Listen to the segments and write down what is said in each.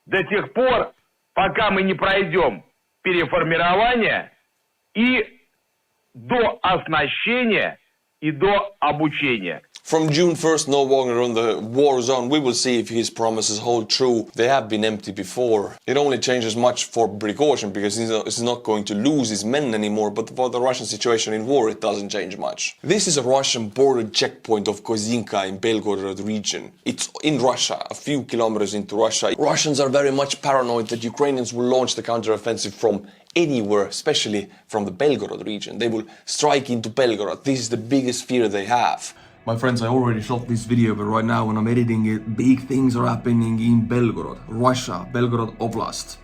до тех пор, пока мы не пройдем переформирование и до оснащения и до обучения. From June 1st, no longer on the war zone. We will see if his promises hold true. They have been empty before. It only changes much for Prigozhin because he's not going to lose his men anymore, but for the Russian situation in war, it doesn't change much. This is a Russian border checkpoint of Kozinka in Belgorod region. It's in Russia, a few kilometers into Russia. Russians are very much paranoid that Ukrainians will launch the counteroffensive from anywhere, especially from the Belgorod region. They will strike into Belgorod. This is the biggest fear they have. My friends, I already shot this video, but right now when I'm editing it, big things are happening in Belgorod, Russia, Belgorod Oblast.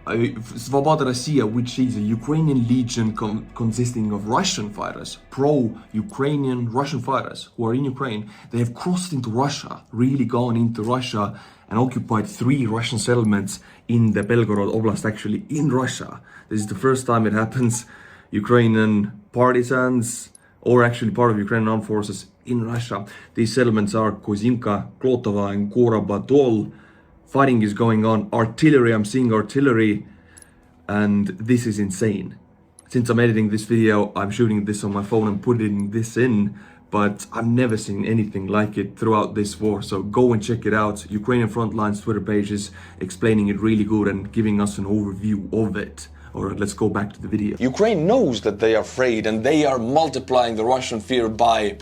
Svoboda Rossiya, which is a Ukrainian legion consisting of Russian fighters, pro-Ukrainian Russian fighters who are in Ukraine. They have crossed into Russia, really gone into Russia and occupied 3 Russian settlements in the Belgorod Oblast, actually in Russia. This is the first time it happens. Ukrainian partisans, or actually part of Ukrainian armed forces in Russia. These settlements are Kozinka, Klotova and Korobatol. Fighting is going on, artillery, I'm seeing artillery, and this is insane. Since I'm editing this video, I'm shooting this on my phone and putting this in, but I've never seen anything like it throughout this war, so go and check it out. Ukrainian Frontline's Twitter page is explaining it really good and giving us an overview of it. Alright, let's go back to the video. Ukraine knows that they are afraid and they are multiplying the Russian fear by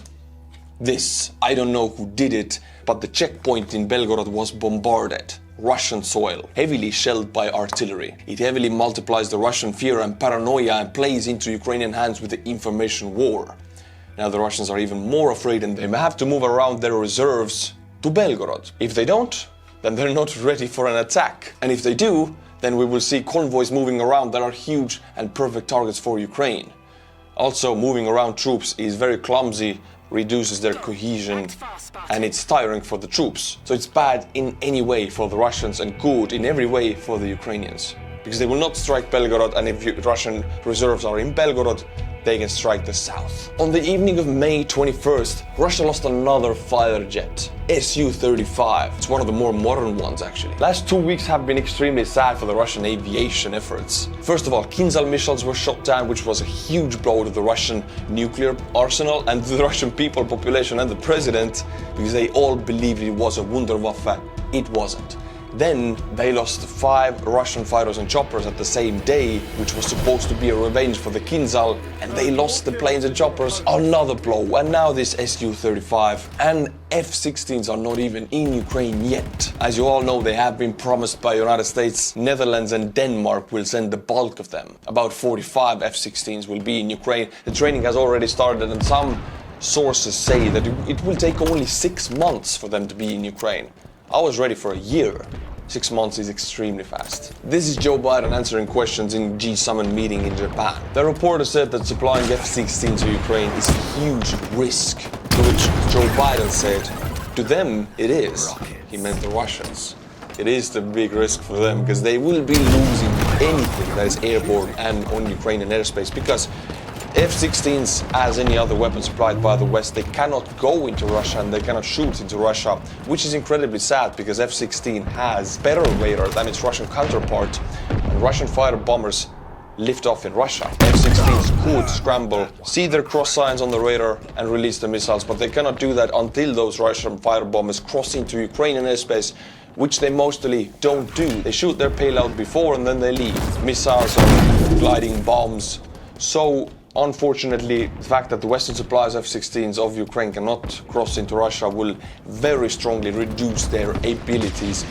this. I don't know who did it, but the checkpoint in Belgorod was bombarded. Russian soil, heavily shelled by artillery. It heavily multiplies the Russian fear and paranoia and plays into Ukrainian hands with the information war. Now the Russians are even more afraid and they may have to move around their reserves to Belgorod. If they don't, then they're not ready for an attack. And if they do, then we will see convoys moving around that are huge and perfect targets for Ukraine. Also, moving around troops is very clumsy, reduces their cohesion, and it's tiring for the troops. So it's bad in any way for the Russians and good in every way for the Ukrainians. Because they will not strike Belgorod, and if Russian reserves are in Belgorod, they can strike the south. On the evening of May 21st, Russia lost another fighter jet, Su-35. It's one of the more modern ones, actually. Last 2 weeks have been extremely sad for the Russian aviation efforts. First of all, Kinzhal missiles were shot down, which was a huge blow to the Russian nuclear arsenal and to the Russian people, population and the president, because they all believed it was a Wunderwaffe. It wasn't. Then they lost 5 Russian fighters and choppers at the same day, which was supposed to be a revenge for the Kinzhal, and they lost the planes and choppers, another blow. And now this Su-35 and F-16s are not even in Ukraine yet. As you all know, they have been promised by United States, Netherlands and Denmark will send the bulk of them. About 45 F-16s will be in Ukraine. The training has already started and some sources say that it will take only 6 months for them to be in Ukraine. I was ready for a year. 6 months is extremely fast. This is Joe Biden answering questions in G7 meeting in Japan. The reporter said that supplying F-16 to Ukraine is a huge risk, to which Joe Biden said, to them it is. He meant the Russians. It is the big risk for them because they will be losing anything that is airborne and on Ukrainian airspace, because F-16s, as any other weapon supplied by the West, they cannot go into Russia and they cannot shoot into Russia, which is incredibly sad because F-16 has better radar than its Russian counterpart, and Russian fighter bombers lift off in Russia. F-16s could scramble, see their cross signs on the radar and release the missiles, but they cannot do that until those Russian fighter bombers cross into Ukrainian airspace, which they mostly don't do. They shoot their payload before and then they leave. Missiles or gliding bombs. So unfortunately, the fact that the Western supplies F-16s of Ukraine cannot cross into Russia will very strongly reduce their capabilities,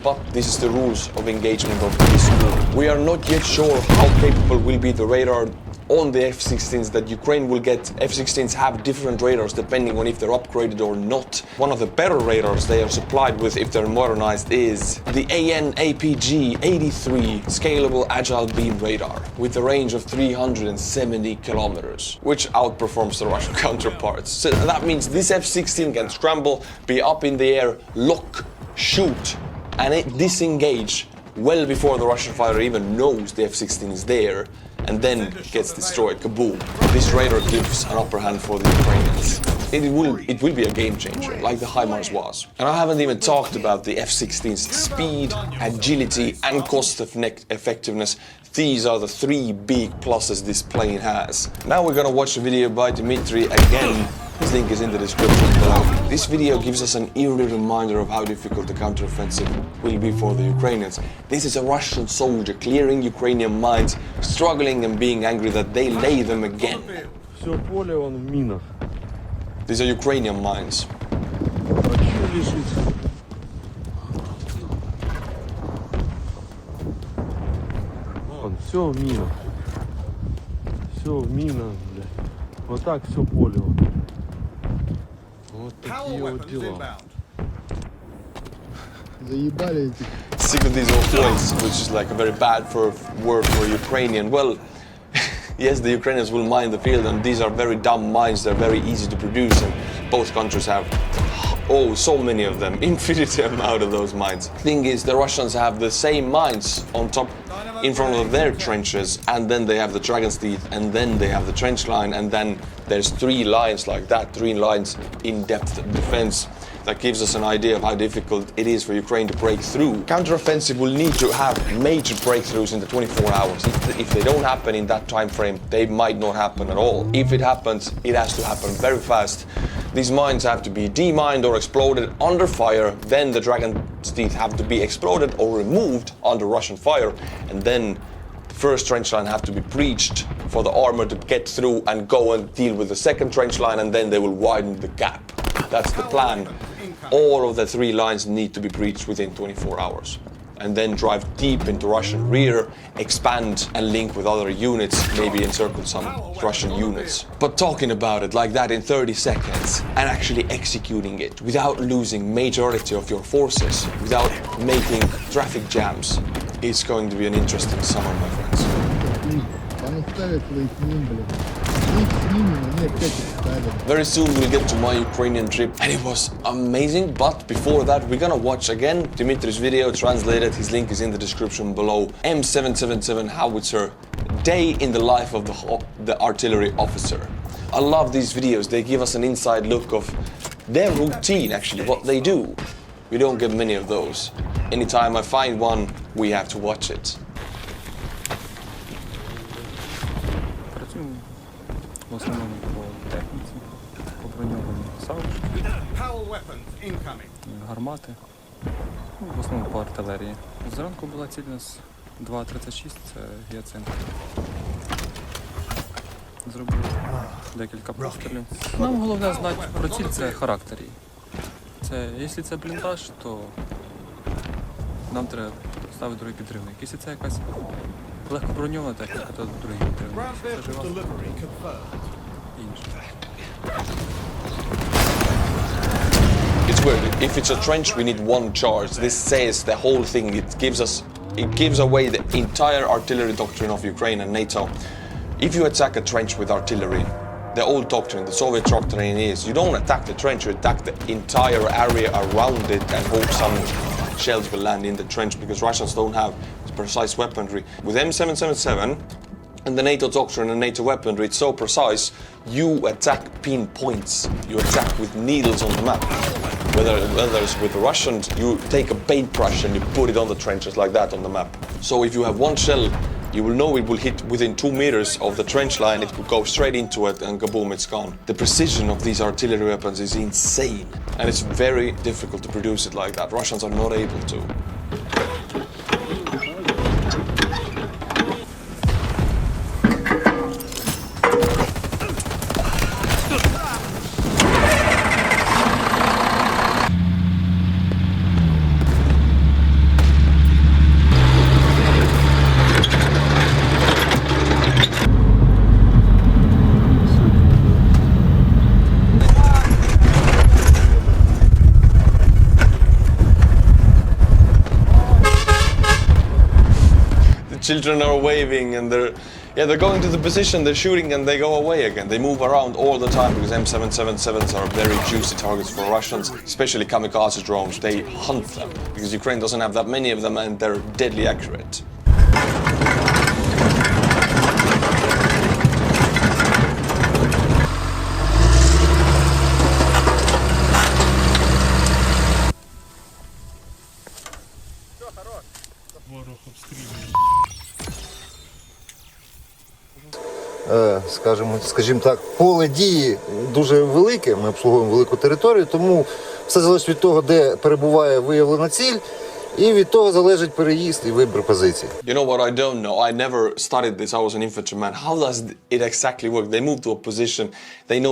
but this is the rules of engagement of this war. We are not yet sure how capable will be the radar on the F-16s that Ukraine will get. F-16s have different radars depending on if they're upgraded or not. One of the better radars they are supplied with if they're modernized is the AN/APG-83 Scalable Agile Beam Radar with a range of 370 kilometers, which outperforms the Russian counterparts. So that means this F-16 can scramble, be up in the air, lock, shoot, and disengage well before the Russian fighter even knows the F-16 is there, and then gets destroyed. Kaboom. This radar gives an upper hand for the Ukrainians. it will be a game changer, like the HIMARS was. And I haven't even talked about the F-16's speed, agility, and cost effectiveness. These are the three big pluses this plane has. Now we're gonna watch a video by Dmitry again. His link is in the description below. This video gives us an eerie reminder of how difficult the counteroffensive will be for the Ukrainians. This is a Russian soldier clearing Ukrainian mines, struggling and being angry that they lay them again. Все поле он в минах. These are Ukrainian mines. А чё лежит? Он все в минах. Все в минах, блядь. Вот так все поле. Вот такие вот дела. Заебали эти. Sick of these old toys, which is like a very bad word for Ukrainian. Well, yes, the Ukrainians will mine the field, and these are very dumb mines. They're very easy to produce, and both countries have, so many of them, infinity amount of those mines. Thing is, the Russians have the same mines on top, in front of their trenches, and then they have the Dragon's Teeth, and then they have the trench line, and then there's three lines like that, three lines in-depth defense. That gives us an idea of how difficult it is for Ukraine to break through. Counteroffensive will need to have major breakthroughs in the 24 hours. If they don't happen in that time frame, they might not happen at all. If it happens, it has to happen very fast. These mines have to be demined or exploded under fire, then the Dragon's Teeth have to be exploded or removed under Russian fire, and then the first trench line have to be breached for the armor to get through and go and deal with the second trench line, and then they will widen the gap. That's the plan. All of the three lines need to be breached within 24 hours. And then drive deep into Russian rear, expand and link with other units, maybe encircle some Russian units. But talking about it like that in 30 seconds and actually executing it without losing majority of your forces, without making traffic jams, it's going to be an interesting summer, my friends. Там ставят свои с ним, блин. Их с ними, они опять их ставят. Very soon we'll get to my Ukrainian trip, and it was amazing. But before that, we're gonna watch again Dmitry's video translated. His link is in the description below. M777 howitzer, day in the life of the artillery officer. I love these videos. They give us an inside look of their routine, actually, what they do. We don't get many of those. Anytime I find one, we have to watch it. Працюємо в основному по техніці, по броньованій САУ, гармати, в основному по артилерії. Зранку була ціль у нас 2.36, це гіацинт. Зробили декілька пострілів. Нам головне знати про ціль, це характер її. Це, якщо це бліндаж, то нам треба ставити другий підривник. Якщо це якась легко броньована техніка, то другий підривник. Це жива. Інше. It's weird. If it's a trench, we need one charge. This says the whole thing. It gives away the entire artillery doctrine of Ukraine and NATO. If you attack a trench with artillery, the old doctrine, the Soviet doctrine is you don't attack the trench, you attack the entire area around it and hope some shells will land in the trench, because Russians don't have precise weaponry. With M777 and the NATO doctrine and NATO weaponry, it's so precise, you attack pinpoints. You attack with needles on the map. Whether it's with the Russians, you take a paintbrush and you put it on the trenches like that on the map. So if you have one shell, you will know it will hit within 2 meters of the trench line, it will go straight into it and kaboom, it's gone. The precision of these artillery weapons is insane, and it's very difficult to produce it like that. Russians are not able to. Children are waving and they're going to the position, they're shooting and they go away again. They move around all the time because M777s are very juicy targets for Russians, especially kamikaze drones. They hunt them because Ukraine doesn't have that many of them and they're deadly accurate. Скажімо так, поле дії дуже велике, ми обслуговуємо велику територію, тому все залежить від того, де перебуває виявлена ціль, і від того залежить переїзд і вибір позиції. You know what I don't know? I never studied this. I was an infantryman. How does it exactly work? They move to a position, they know